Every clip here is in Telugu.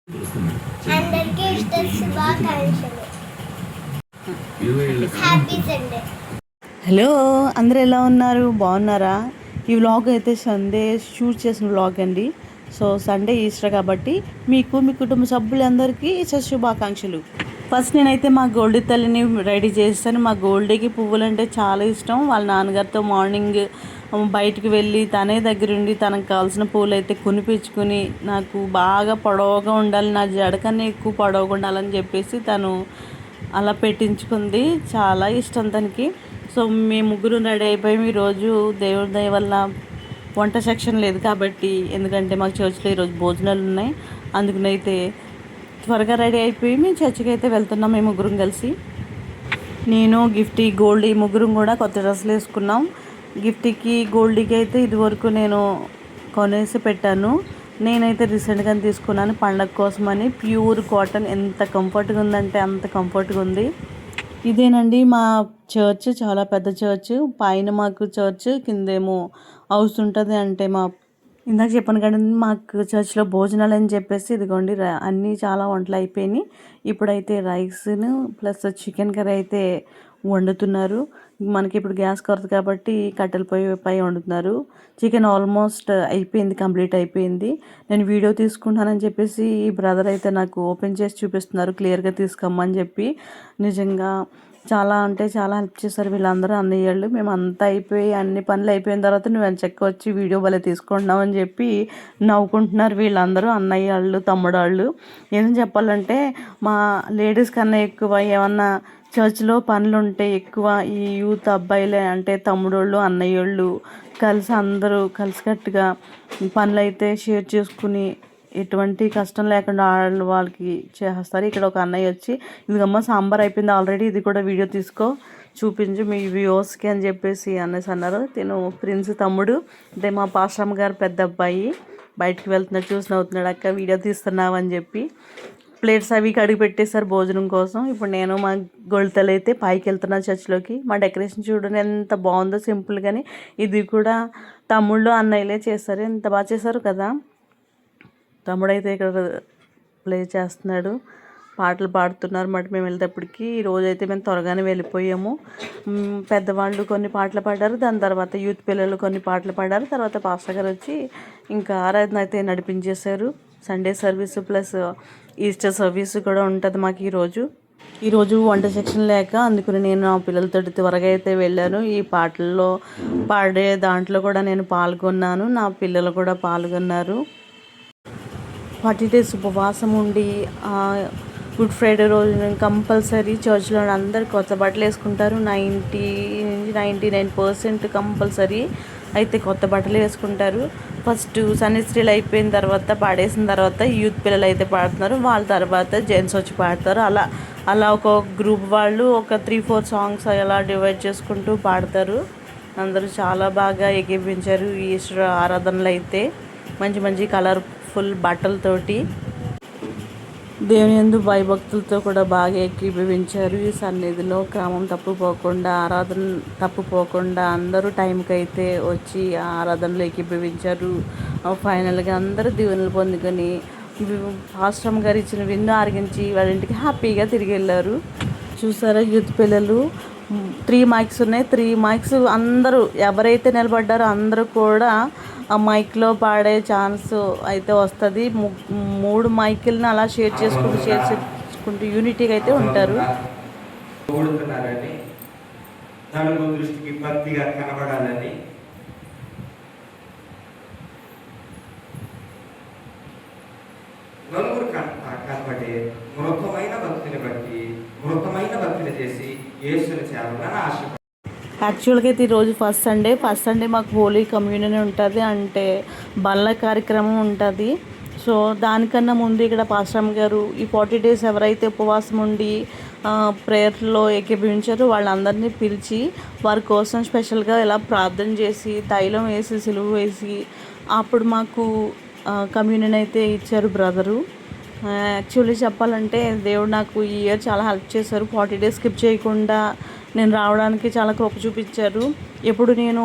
అందరికీ ఇష్టం శుభాకాంక్షలు. Happy Sunday. హలో, అందరూ ఎలా ఉన్నారు? బాగున్నారా? ఈ వ్లాగ్ అయితే సండే షూట్ చేసిన వ్లాగ్ అండి. సో సండే ఈస్టర్ కాబట్టి మీకు మీ కుటుంబ సభ్యులందరికీ ఈస్టర్ శుభాకాంక్షలు. ఫస్ట్ నేనైతే మా గోల్డీ తల్లిని రెడీ చేస్తాను. మా గోల్డీకి పువ్వులు అంటే చాలా ఇష్టం. వాళ్ళ నాన్నగారితో మార్నింగ్ బయటికి వెళ్ళి తనే దగ్గరుండి తనకు కావాల్సిన పూలు అయితే కొనిపించుకుని, నాకు బాగా పొడవుగా ఉండాలి, నా జడకన్నా ఎక్కువ పొడవుగా ఉండాలని చెప్పేసి తను అలా పెట్టించుకుంది. చాలా ఇష్టం తనకి. సో మేము ముగ్గురు రెడీ అయిపోయాము. ఈరోజు దేవుడి దయ వల్ల వంట సెక్షన్ లేదు కాబట్టి, ఎందుకంటే మాకు చర్చ్లో ఈరోజు భోజనాలు ఉన్నాయి. అందుకనైతే త్వరగా రెడీ అయిపోయి మేము చర్చికి అయితే వెళ్తున్నాం. మేము ముగ్గురం కలిసి, నేను గిఫ్టీ గోల్డీ ముగ్గురం కూడా కొత్త డ్రెస్సులు వేసుకున్నాం. గిఫ్టీకి గోల్డీకి అయితే ఇదివరకు నేను కొనేసి పెట్టాను. నేనైతే రీసెంట్గా తీసుకున్నాను పండగ కోసమని. ప్యూర్ కాటన్, ఎంత కంఫర్ట్గా ఉందంటే అంత కంఫర్ట్గా ఉంది. ఇదేనండి మా చర్చ్, చాలా పెద్ద చర్చ్. పైన మాకు చర్చ్, కిందేమో హౌస్ ఉంటుంది. అంటే మా ఇందాక చెప్పాను కానీ మాకు చర్చ్లో భోజనాలు అని చెప్పేసి ఇదిగోండి అన్నీ చాలా వంటలు అయిపోయినాయి. ఇప్పుడైతే రైస్ను ప్లస్ చికెన్ కర్రీ అయితే వండుతున్నారు. మనకి ఇప్పుడు గ్యాస్ కొరత కాబట్టి కట్టెల పై వండుతున్నారు. చికెన్ ఆల్మోస్ట్ అయిపోయింది, కంప్లీట్ అయిపోయింది. నేను వీడియో తీసుకుంటానని చెప్పేసి ఈ బ్రదర్ అయితే నాకు ఓపెన్ చేసి చూపిస్తున్నారు, క్లియర్గా తీసుకోమని చెప్పి. నిజంగా చాలా అంటే చాలా హెల్ప్ చేశారు వీళ్ళందరూ, అన్నయ్యళ్ళు. మేము అంతా అయిపోయి అన్ని పనులు అయిపోయిన తర్వాత నువ్వు చెక్క వచ్చి వీడియో భలే తీసుకుంటున్నావు అని చెప్పి నవ్వుకుంటున్నారు వీళ్ళందరూ, అన్నయ్యళ్ళు తమ్ముడాళ్ళు. ఏం చెప్పాలంటే మా లేడీస్ కన్నా ఎక్కువ ఏమన్నా చర్చ్లో పనులు ఉంటే ఎక్కువ ఈ యూత్ అబ్బాయిలే, అంటే తమ్ముడోళ్ళు అన్నయ్యోళ్ళు కలిసి అందరూ కలిసికట్టుగా పనులు అయితే షేర్ చేసుకుని ఎటువంటి కష్టం లేకుండా వాళ్ళకి చేస్తారు. ఇక్కడ ఒక అన్నయ్య వచ్చి ఇదిగమ్మ సాంబార్ అయిపోయింది ఆల్రెడీ, ఇది కూడా వీడియో తీసుకో చూపించు మీ వ్యూవర్స్కి అని చెప్పేసి అనేసి అన్నారు. తిను ప్రిన్స్ తమ్ముడు, అంటే మా పాశ్రమ గారు పెద్ద అబ్బాయి. బయటికి వెళ్తున్నాడు, చూసి నవ్వుతున్నాడు, అక్క వీడియో తీస్తున్నావు అని చెప్పి. ప్లేట్స్ అవి కడిగి పెట్టేశారు భోజనం కోసం. ఇప్పుడు నేను మా గొళతలు అయితే పైకి వెళ్తున్నాను చర్చ్లోకి. మా డెకరేషన్ చూడండి ఎంత బాగుందో, సింపుల్ కానీ. ఇది కూడా తమ్ముళ్ళు అన్నయ్యలే చేస్తారు, ఎంత బాగా చేశారు కదా. తమ్ముడైతే ఇక్కడ ప్లే చేస్తున్నాడు, పాటలు పాడుతున్నారు మాట. మేము వెళ్ళేటప్పటికి ఈరోజైతే మేము త్వరగానే వెళ్ళిపోయాము. పెద్దవాళ్ళు కొన్ని పాటలు పాడారు, దాని తర్వాత యూత్ పిల్లలు కొన్ని పాటలు పాడారు. తర్వాత పాస్టర్ గారు వచ్చి ఇంకా ఆరాధన అయితే నడిపించేశారు. Sunday service plus Easter service కూడా ఉంటుంది మాకు ఈరోజు వంట సెక్షన్ లేక, అందుకని నేను నా పిల్లలతో త్వరగా అయితే వెళ్ళాను. ఈ పాటల్లో పాడే దాంట్లో కూడా నేను పాల్గొన్నాను, నా పిల్లలు కూడా పాల్గొన్నారు. 40 days ఉపవాసం ఉండి గుడ్ ఫ్రైడే రోజు కంపల్సరీ చర్చ్లో అందరు కొత్త బట్టలు వేసుకుంటారు. 99% కంపల్సరీ అయితే కొత్త బట్టలు వేసుకుంటారు. ఫస్ట్ సన్నిస్త్రీలు అయిపోయిన తర్వాత పాడేసిన తర్వాత యూత్ పిల్లలు అయితే పాడుతున్నారు, వాళ్ళ తర్వాత జెంట్స్ వచ్చి పాడతారు. అలా ఒక గ్రూప్ వాళ్ళు ఒక 3-4 సాంగ్స్ అలా డివైడ్ చేసుకుంటూ పాడతారు. అందరూ చాలా బాగా ఎగిపించారు ఈ ఈస్టర్ ఆరాధనలు అయితే. మంచి మంచి కలర్ఫుల్ బట్టలతోటి దేవుని యందు భయభక్తులతో కూడా బాగా ఏకీభవించారు. ఈ సన్నిధిలో క్రమం తప్పుపోకుండా, ఆరాధన తప్పుపోకుండా అందరూ టైంకి అయితే వచ్చి ఆరాధనలో ఏకీభవించారు. ఫైనల్గా అందరూ దీవెనలు పొందుకొని ఆశ్రమం గారు ఇచ్చిన విందు ఆరగించి వాళ్ళ ఇంటికి హ్యాపీగా తిరిగి వెళ్ళారు. చూసారా యూత్ పిల్లలు, 3 మైక్స్ ఉన్నాయి. 3 మైక్స్ అందరూ ఎవరైతే నిలబడ్డారో అందరూ కూడా ఆ మైక్లో పాడే ఛాన్స్ అయితే వస్తుంది. 3 మైకులను అలా షేర్ చేసుకుంటూ యూనిటీగా అయితే ఉంటారు. దృష్టికి భక్తిగా కనబడాలని నలుగురు కనబడే మృతమైన భక్తిని బట్టి మృతమైన భక్తిని చేసి యేసుని చేరాలని ఆశ. యాక్చువల్గా అయితే ఈరోజు ఫస్ట్ సండే మాకు హోలీ కమ్యూనియన్ ఉంటుంది, అంటే బల్ల కార్యక్రమం ఉంటుంది. సో దానికన్నా ముందు ఇక్కడ పాశ్రమ గారు ఈ 40 days ఎవరైతే ఉపవాసం ఉండి ప్రేయర్లో ఏకీభవించారో వాళ్ళందరినీ పిలిచి వారి కోసం స్పెషల్గా ఇలా ప్రార్థన చేసి తైలం వేసి సిలువ వేసి అప్పుడు మాకు కమ్యూనియన్ అయితే ఇచ్చారు బ్రదరు. యాక్చువల్లీ చెప్పాలంటే దేవుడు నాకు ఈ ఇయర్ చాలా హెల్ప్ చేశారు. 40 days స్కిప్ చేయకుండా నేను రావడానికి చాలా కృప చూపించారు. ఎప్పుడు నేను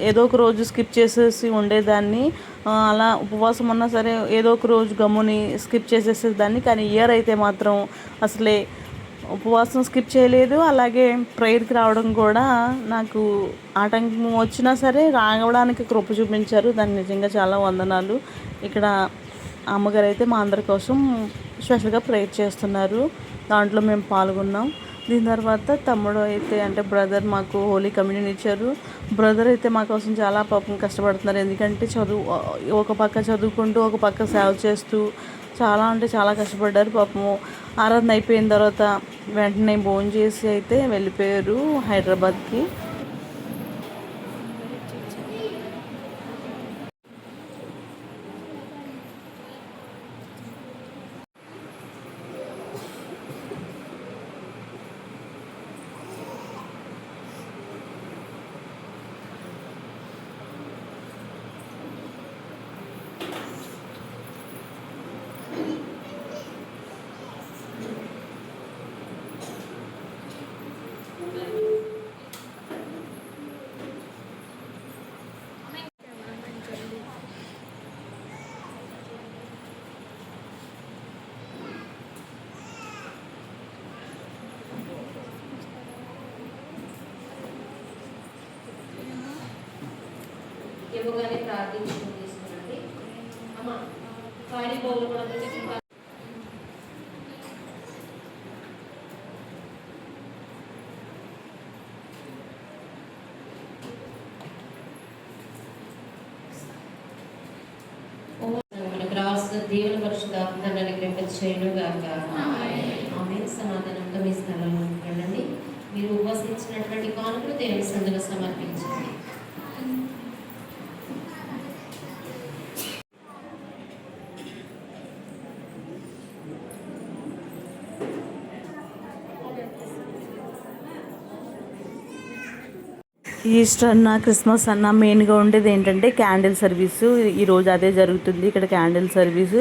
ఏదో ఒక రోజు స్కిప్ చేసేసి ఉండేదాన్ని. అలా ఉపవాసం ఉన్నా సరే ఏదో ఒక రోజు గమ్ముని స్కిప్ చేసేసేదాన్ని. కానీ ఇయర్ అయితే మాత్రం అసలే ఉపవాసం స్కిప్ చేయలేదు. అలాగే ప్రేయర్కి రావడం కూడా నాకు ఆటంకం వచ్చినా సరే రావడానికి కృప చూపించారు. దాన్ని నిజంగా చాలా వందనాలు. ఇక్కడ అమ్మగారు అయితే మా అందరి కోసం స్పెషల్గా ప్రేయర్ చేస్తున్నారు. దాంట్లో మేము పాల్గొన్నాం. దీని తర్వాత తమ్ముడు అయితే అంటే బ్రదర్ మాకు హోలీ కమ్యూనియన్ ఇచ్చారు. బ్రదర్ అయితే మా కోసం చాలా పాపం కష్టపడుతున్నారు. ఎందుకంటే ఒక పక్క చదువుకుంటూ ఒక పక్క సేవ చేస్తూ చాలా అంటే చాలా కష్టపడ్డారు. పాపము ఆరాధన అయిపోయిన తర్వాత వెంటనే భోజనం చేసి అయితే వెళ్ళిపోయారు హైదరాబాద్కి. ఇవ్వగానే ప్రార్థించుకుని తీసుకురండి. అమ్మ పాడి బౌల్ కూడా మనకు రావాల్సిన దేవుని పరిశుద్ధాత్మను అనుగ్రహింపచేయును గాక. ఆమేన్. సమాధానంతో మీ స్థలంలో ఉండండి. మీరు ఉపవసించినటువంటి కానుకలు దేవుని సన్నిధిలో సమర్పించండి. ఈస్టర్ అన్న క్రిస్మస్ అన్న మెయిన్గా ఉండేది ఏంటంటే క్యాండిల్ సర్వీసు. ఈరోజు అదే జరుగుతుంది ఇక్కడ క్యాండిల్ సర్వీసు.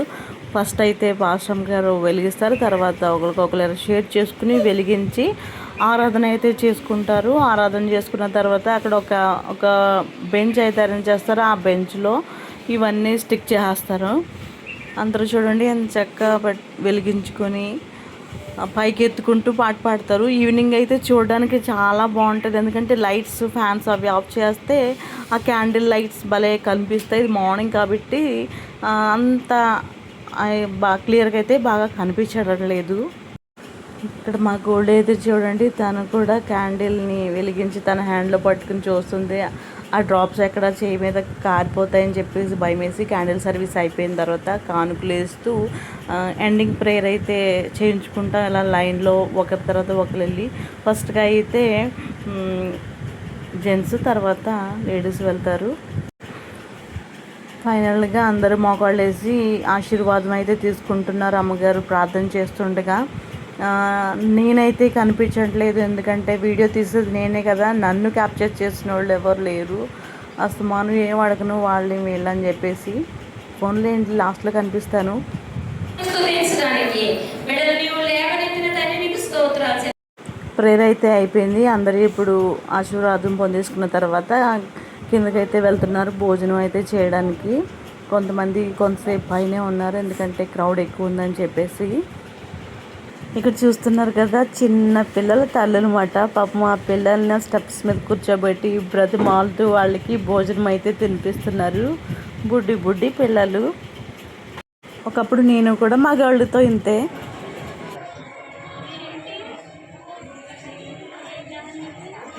ఫస్ట్ అయితే పాస్టర్ గారు వెలిగిస్తారు. తర్వాత ఒకరికొకరు షేర్ చేసుకుని వెలిగించి ఆరాధన అయితే చేసుకుంటారు. ఆరాధన చేసుకున్న తర్వాత అక్కడ ఒక బెంచ్ అయితే అరేంజ్ చేస్తారు. ఆ బెంచ్లో ఇవన్నీ స్టిక్ చేస్తారు. అందరూ చూడండి ఎంత చక్కగా వెలిగించుకొని పైకి ఎత్తుకుంటూ పాట పాడతారు. ఈవినింగ్ అయితే చూడడానికి చాలా బాగుంటుంది. ఎందుకంటే లైట్స్ ఫ్యాన్స్ అవి ఆఫ్ చేస్తే ఆ క్యాండిల్ లైట్స్ భలే కనిపిస్తాయి. ఇది మార్నింగ్ కాబట్టి అంత బాగా క్లియర్గా అయితే బాగా కనిపించడం లేదు. ఇక్కడ మా గోల్డ్ అయితే చూడండి తను కూడా క్యాండిల్ని వెలిగించి తన హ్యాండ్లో పట్టుకుని చూస్తుంది. ఆ డ్రాప్స్ ఎక్కడ చేయి మీద కారిపోతాయని చెప్పేసి భయమేసి క్యాండిల్ సర్వీస్ అయిపోయిన తర్వాత కానుకలు వేస్తూ ఎండింగ్ ప్రేయర్ అయితే చేయించుకుంటా ఇలా లైన్లో ఒకరి తర్వాత ఒకరు వెళ్ళి ఫస్ట్గా అయితే జెంట్స్ తర్వాత లేడీస్ వెళ్తారు. ఫైనల్గా అందరూ మోకాళ్ళు వేసి ఆశీర్వాదం అయితే తీసుకుంటున్నారు. అమ్మగారు ప్రార్థన చేస్తుండగా నేనైతే కనిపించట్లేదు. ఎందుకంటే వీడియో తీసేది నేనే కదా, నన్ను క్యాప్చర్ చేసిన వాళ్ళు ఎవరు లేరు. అసలు మనం ఏం అడగను వాళ్ళు వీళ్ళని చెప్పేసి ఫోన్లో ఏంటి లాస్ట్లో కనిపిస్తాను. ప్రేయర్ అయితే అయిపోయింది. అందరూ ఇప్పుడు ఆశీర్వాదం పొందేసుకున్న తర్వాత కిందకైతే వెళ్తున్నారు భోజనం అయితే చేయడానికి. కొంతసేపు పైనే ఉన్నారు ఎందుకంటే క్రౌడ్ ఎక్కువ ఉందని చెప్పేసి. ఇక్కడ చూస్తున్నారు కదా చిన్న పిల్లల తల్లులు అన్నమాట. పాపం ఆ పిల్లల్ని స్టెప్స్ మీద కూర్చోబెట్టి బ్రతిమాలుతూ వాళ్ళకి భోజనం అయితే తినిపిస్తున్నారు. బుడ్డి పిల్లలు. ఒకప్పుడు నేను కూడా మగవాళ్ళతో ఇంతే.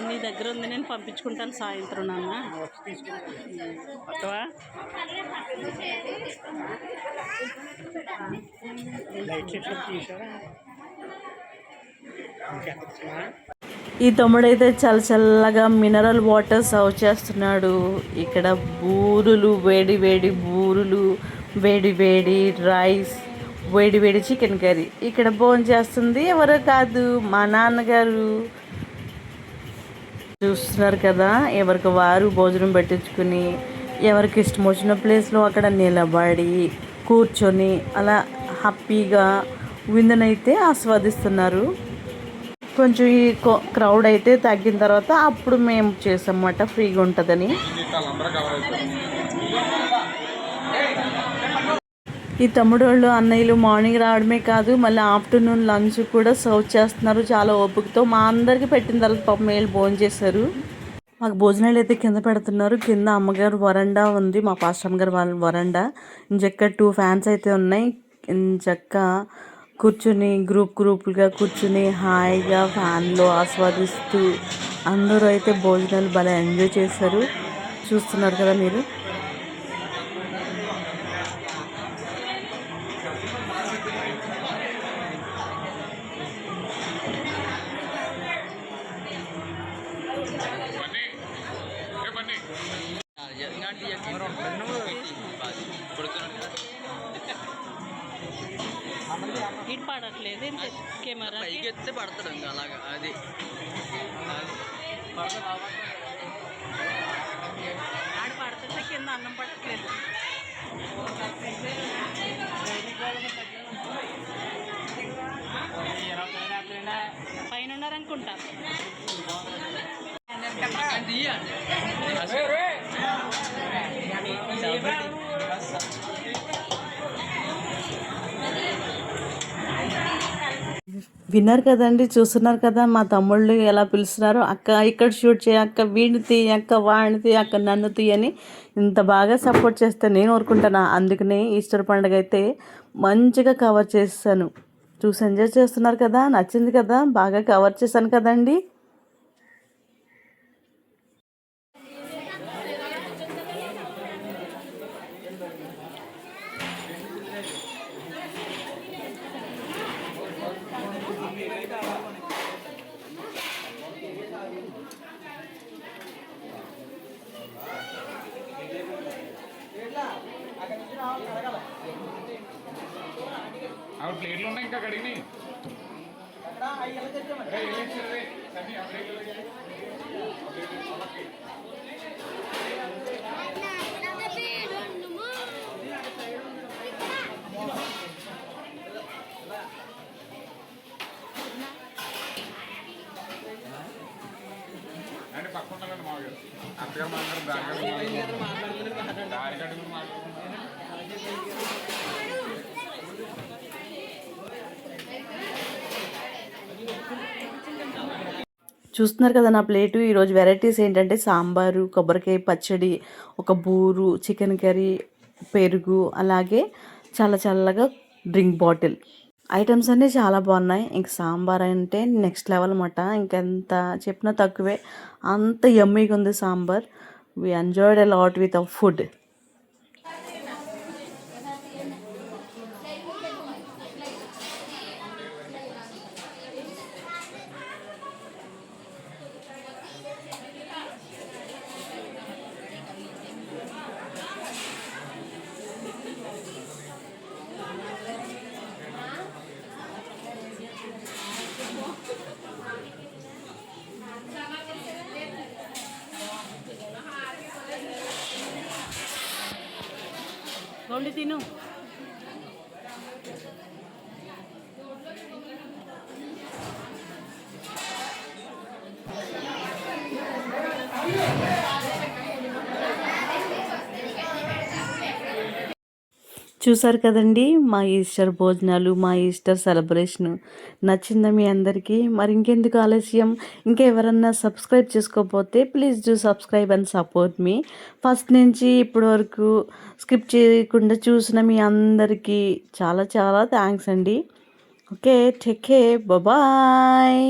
నీ దగ్గర ఉంది నేను పంపించుకుంటాను సాయంత్రం నాన్న. ఈ తమ్ముడైతే చాలా చల్లగా మినరల్ వాటర్ సర్వ్ చేస్తున్నాడు. ఇక్కడ బూరులు వేడి బూరులు, వేడి రైస్, వేడి చికెన్ కర్రీ. ఇక్కడ భోజనం చేస్తుంది ఎవరో కాదు మా నాన్నగారు. చూస్తున్నారు కదా ఎవరికి వారు భోజనం పెట్టించుకుని ఎవరికి ఇష్టం వచ్చిన ప్లేస్లో అక్కడ నిలబడి కూర్చొని అలా హ్యాపీగా విందునైతే ఆస్వాదిస్తున్నారు. కొంచెం ఈ క్రౌడ్ అయితే తగ్గిన తర్వాత అప్పుడు మేము చేసామన్నమాట ఫ్రీగా ఉంటుందని. ఈ తమ్ముడు వాళ్ళు అన్నయ్యలు మార్నింగ్ రావడమే కాదు, మళ్ళీ ఆఫ్టర్నూన్ లంచ్ కూడా సర్వ్ చేస్తున్నారు చాలా ఓపికతో. మా అందరికీ పెట్టిన తర్వాత పాపం మేలు భోజనం చేశారు. మాకు భోజనాలు అయితే కింద పెడుతున్నారు. కింద అమ్మగారు వరండా ఉంది, మా పాస్టర్ గారు వాళ్ళ వరండా. ఇంచక్క 2 ఫ్యాన్స్ అయితే ఉన్నాయి. ఇంచక్క కూర్చుని గ్రూపులుగా కూర్చుని హాయిగా ఫ్యాన్లో ఆస్వాదిస్తూ అందరూ అయితే భోజనాలు భలే ఎంజాయ్ చేశారు. చూస్తున్నారు కదా మీరు. ఇటు పడట్లేదు కెమెరా పైకి ఎత్తే పడతాడు ఇంకా అలాగా అది ఆడ పడుతుంటే కింద అన్నం పట్టట్లేదు. పైన ఉన్నారనుకుంటా. విన్నారు కదండి, చూస్తున్నారు కదా మా తమ్ముళ్ళు ఎలా పిలుస్తున్నారు. అక్క ఇక్కడ షూట్ చేయి, అక్క వీడిని తీయి, అక్క వాడిని తీయి, అక్క నన్ను తీయని ఇంత బాగా సపోర్ట్ చేస్తే నేను ఊరుకుంటాను. అందుకనే ఈస్టర్ పండుగ అయితే మంచిగా కవర్ చేస్తాను. చూసి ఎంజాయ్ చేస్తున్నారు కదా, నచ్చింది కదా, బాగా కవర్ చేశాను కదండి. ఆవిడ ప్లేట్లు ఉన్నాయి ఇంకా కడిగి అంటే పక్కన ఉండాలండి మామూలుగా అంతగా మాట్లాడారు దారి కడుగు మాట్లాడుతున్నారు. చూస్తున్నారు కదా నా ప్లేటు. ఈరోజు వెరైటీస్ ఏంటంటే సాంబారు, కొబ్బరికాయ పచ్చడి, ఒక బూరు, చికెన్ కర్రీ, పెరుగు, అలాగే చల్లగా డ్రింక్ బాటిల్. ఐటమ్స్ అన్నీ చాలా బాగున్నాయి. ఇంక సాంబార్ అంటే నెక్స్ట్ లెవెల్ అన్నమాట. ఇంకెంత చెప్పినా తక్కువే, అంత యమ్మీగా ఉంది sambar. We enjoyed a lot with our food. వండి తిను. చూసారు కదండి మా ఈస్టర్ భోజనాలు, మా ఈస్టర్ సెలబ్రేషను నచ్చిందా మీ అందరికీ? మరి ఇంకెందుకు ఆలస్యం, ఇంకా ఎవరన్నా సబ్స్క్రైబ్ చేసుకోకపోతే please do subscribe and support me. First నుంచి ఇప్పటి వరకు స్కిప్ చేయకుండా చూసిన మీ అందరికీ చాలా థ్యాంక్స్ అండి. Okay, take care, bye.